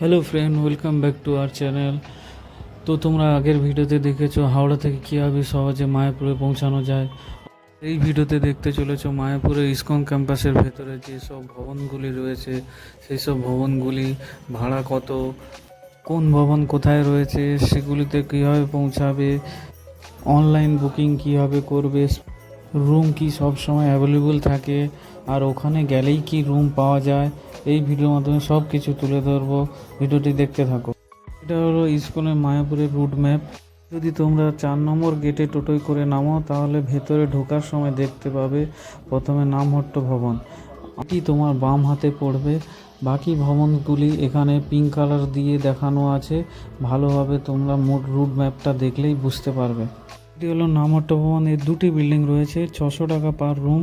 Hello friend, welcome back to our channel. তো তোমরা আগের ভিডিওতে দেখেছো হাওড়া থেকে কীভাবে সহজে মায়াপুরে পৌঁছানো যায়। এই ভিডিওতে দেখতে চলেছো মায়াপুরের ইসকন ক্যাম্পাসের ভেতরে যেসব ভবনগুলি রয়েছে সেই সব ভবনগুলি ভাড়া কত, কোন ভবন কোথায় রয়েছে, সেগুলিতে কীভাবে পৌঁছাবে, অনলাইন বুকিং কীভাবে করবে, রুম কি সব সময় অ্যাভেলেবল থাকে, আর ওখানে গেলেই কি রুম পাওয়া যায়। এই ভিডিওর মাধ্যমে সব কিছু তুলে ধরবো, ভিডিওটি দেখতে থাকো। এটা হলো ইসকনের মায়াপুরের রুট ম্যাপ। যদি তোমরা 4 নম্বর গেটে টোটোয় করে নামো তাহলে ভেতরে ঢোকার সময় দেখতে পাবে প্রথমে নামহট্ট ভবন, এটি তোমার বাম হাতে পড়বে। বাকি ভবনগুলি এখানে পিঙ্ক কালার দিয়ে দেখানো আছে, ভালোভাবে তোমরা মোট রুট ম্যাপটা দেখলেই বুঝতে পারবে। এটি হলো নামহট্ট ভবন। এর 2টি বিল্ডিং রয়েছে, 600 টাকা পার রুম,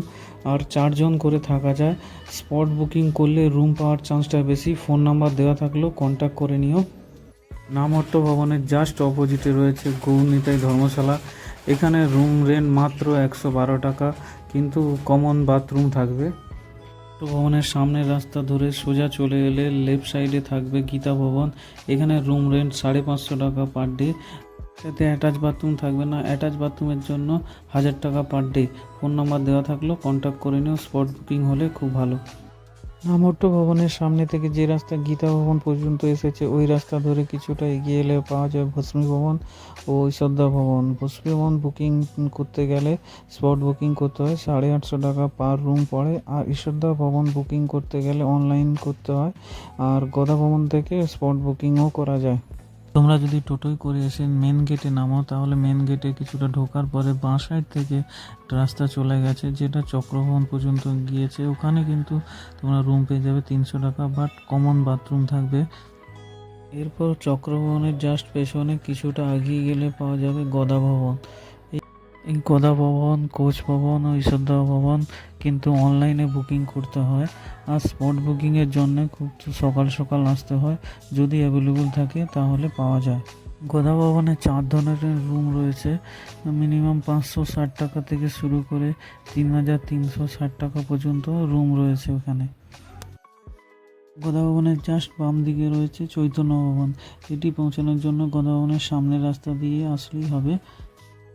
আর 4 জন করে থাকা যায়। স্পট বুকিং করলে রুম পাওয়ার চান্সটা বেশি। ফোন নাম্বার দেওয়া থাকলেও কন্ট্যাক্ট করে নিও। নামহট্ট ভবনের জাস্ট অপোজিটে রয়েছে গৌরনিতাই ধর্মশালা। এখানে রুম রেন্ট মাত্র 112 টাকা, কিন্তু কমন বাথরুম থাকবে। ভবনের সামনের রাস্তা ধরে সোজা চলে এলে লেফট সাইডে থাকবে গীতা ভবন। এখানে রুম রেন্ট 550 টাকা পার ডে, সাথে অ্যাটাচ বাথরুম থাকবে না। অ্যাটাচ বাথরুমের জন্য 1000 টাকা পার ডে। ফোন নাম্বার দেওয়া থাকলেও কন্ট্যাক্ট করে নিও, স্পট বুকিং হলে খুব ভালো। নামহট্ট ভবনের সামনে থেকে যে রাস্তা গীতা ভবন পর্যন্ত এসেছে ওই রাস্তা ধরে কিছুটা এগিয়ে এলে পাওয়া যায় ভস্মী ভবন ও ঈশ্বরদা ভবন। ভস্মী ভবন বুকিং করতে গেলে স্পট বুকিং করতে হয়, 850 টাকা পার রুম পড়ে। আর ঈশ্বরদা ভবন বুকিং করতে গেলে অনলাইন করতে হয়। আর গদা ভবন থেকে স্পট বুকিংও করা যায়। তোমরা যদি টোটোয় করে এসে মেন গেটে নামো তাহলে মেন গেটে কিছুটা ঢোকার পরে বাঁ সাইড থেকে রাস্তা চলে গেছে যেটা চক্রভবন পর্যন্ত গিয়েছে। ওখানে কিন্তু তোমরা রুম পেয়ে যাবে 300 টাকা, বাট কমন বাথরুম থাকবে। এরপর চক্রভবনের জাস্ট পেছনে কিছুটা এগিয়ে গেলে পাওয়া যাবে গদা ভবন। এই গদা ভবন, কোচ ভবন ও ঈশ্বরদা ভবন কিন্তু অনলাইনে বুকিং করতে হয়। আর স্পট বুকিংয়ের জন্য খুব সকাল সকাল আসতে হয়, যদি অ্যাভেলেবল থাকে তাহলে পাওয়া যায়। গদা ভবনে 4 ধরনের রুম রয়েছে, মিনিমাম 560 টাকা থেকে শুরু করে 3360 টাকা পর্যন্ত রুম রয়েছে ওখানে। গদা ভবনের জাস্ট বাম দিকে রয়েছে চৈতন্য ভবন। এটি পৌঁছানোর জন্য গদা ভবনের সামনের রাস্তা দিয়ে আসলেই হবে।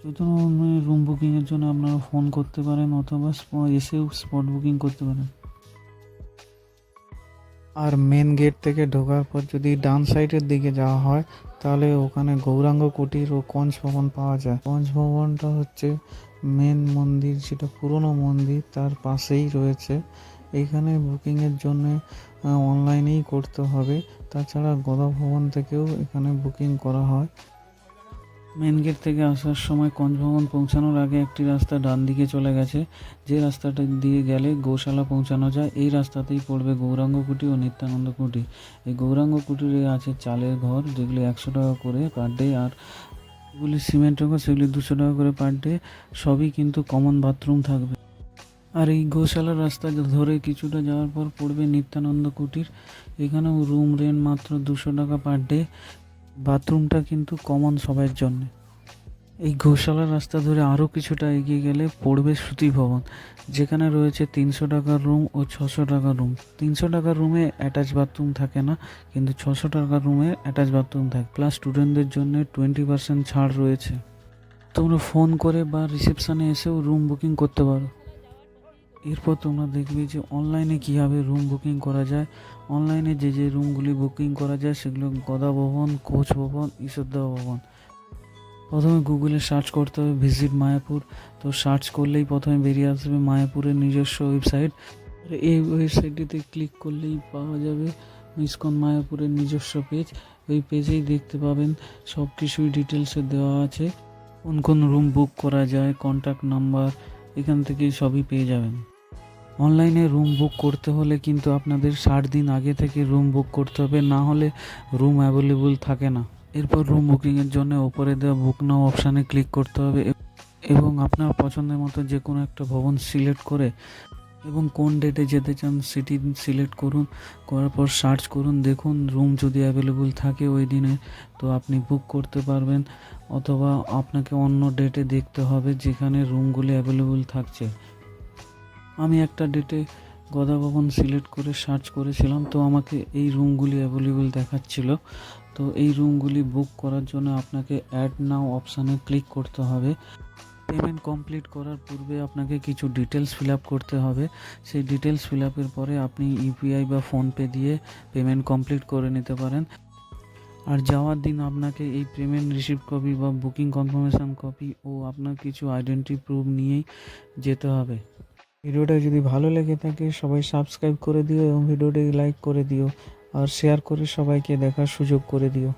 চৈতন্য ভবনের রুম বুকিংয়ের জন্য আপনারা ফোন করতে পারেন অথবা এসেও স্পট বুকিং করতে পারেন। আর মেন গেট থেকে ঢোকার পর যদি ডান সাইডের দিকে যাওয়া হয় তাহলে ওখানে গৌরাঙ্গ কুটির ও কঞ্চ ভবন পাওয়া যায়। কঞ্চ ভবনটা হচ্ছে মেন মন্দির, যেটা পুরনো মন্দির, তার পাশেই রয়েছে। এইখানে বুকিংয়ের জন্য অনলাইনেই করতে হবে। তাছাড়া গদা ভবন থেকেও এখানে বুকিং করা হয়। মেন গেট থেকে আসার সময় কঞ্চ ভবন পৌঁছানোর আগে একটি রাস্তা ডান দিকে চলে গেছে, যে রাস্তাটা দিয়ে গেলে গোশালা পৌঁছানো যায়। এই রাস্তাতেই পড়বে গৌরাঙ্গ কুটি ও নিত্যানন্দ কুটি। এই গৌরাঙ্গ কুটিরে আছে চালের ঘর, যেগুলি 100 টাকা করে পার ডে, আর যেগুলি সিমেন্টের ঘর সেগুলি 200 টাকা করে পার ডে। সবই কিন্তু কমন বাথরুম থাকবে। আর এই গোশালার রাস্তা ধরে কিছুটা যাওয়ার পর পড়বে নিত্যানন্দ কুটির। এখানেও রুম রেন্ট মাত্র 200 টাকা পার ডে। বাথরুমটা কিন্তু কমন সবার জন্য। এই গোশালার রাস্তা ধরে আরও কিছুটা এগিয়ে গেলে পড়বে শ্রুতি ভবন, যেখানে রয়েছে 300 টাকার রুম ও 600 টাকার রুম। 300 টাকার রুমে অ্যাটাচ বাথরুম থাকে না, কিন্তু 600 টাকার রুমে অ্যাটাচ বাথরুম থাকে। প্লাস স্টুডেন্টদের জন্য 20% ছাড় রয়েছে। তোমরা ফোন করে বা রিসেপশানে এসেও রুম বুকিং করতে পারো। এরপর তোমরা দেখবে যে অনলাইনে কীভাবে রুম বুকিং করা যায়। অনলাইনে যে রুমগুলি বুকিং করা যায় সেগুলো গদা ভবন, কোচ ভবন, ঈশ্বরদা ভবন। প্রথমে গুগলে সার্চ করতে হবে ভিজিট মায়াপুর। তো সার্চ করলেই প্রথমে বেরিয়ে আসবে মায়াপুরের নিজস্ব ওয়েবসাইট। এই ওয়েবসাইটটিতে ক্লিক করলেই পাওয়া যাবে ইসকন মায়াপুরের নিজস্ব পেজ। ওই পেজেই দেখতে পাবেন সব কিছুই ডিটেলসে দেওয়া আছে, কোন কোন রুম বুক করা যায়, কন্ট্যাক্ট নাম্বার, এখান থেকে সবই পেয়ে যাবেন। অনলাইনে রুম বুক করতে হলে কিন্তু আপনাদের 60 দিন আগে থেকে রুম বুক করতে হবে, না হলে রুম অ্যাভেলেবল থাকে না। এরপর রুম বুকিংয়ের জন্য ওপরে দেওয়া বুক নাও অপশানে ক্লিক করতে হবে এবং আপনার পছন্দের মতো যে কোনো একটা ভবন সিলেক্ট করে এবং কোন ডেটে যেতে চান সেটি সিলেক্ট করুন। করার পর সার্চ করুন, দেখুন রুম যদি অ্যাভেলেবল থাকে ওই দিনে তো আপনি বুক করতে পারবেন, অথবা আপনাকে অন্য ডেটে দেখতে হবে যেখানে রুমগুলি অ্যাভেলেবল থাকছে। আমি একটা ডেটে গদা ভবন সিলেক্ট করে সার্চ করেছিলাম, তো আমাকে এই রুমগুলি অ্যাভেলেবেল দেখাচ্ছিল। তো এই রুমগুলি বুক করার জন্য আপনাকে অ্যাড নাও অপশানে ক্লিক করতে হবে। পেমেন্ট কমপ্লিট করার পূর্বে আপনাকে কিছু ডিটেলস ফিল আপ করতে হবে। সেই ডিটেলস ফিল আপের পরে আপনি ইউপিআই বা ফোনপে দিয়ে পেমেন্ট কমপ্লিট করে নিতে পারেন। আর যাওয়ার দিন আপনাকে এই পেমেন্ট রিসিপ্ট কপি বা বুকিং কনফার্মেশন কপি ও আপনার কিছু আইডেন্টি প্রুফ নিয়েই যেতে হবে। ভিডিওটা যদি ভালো লেগে থাকে সবাই সাবস্ক্রাইব করে দিও এবং ভিডিওটি লাইক করে দিও আর শেয়ার করে সবাইকে দেখার সুযোগ করে দিও।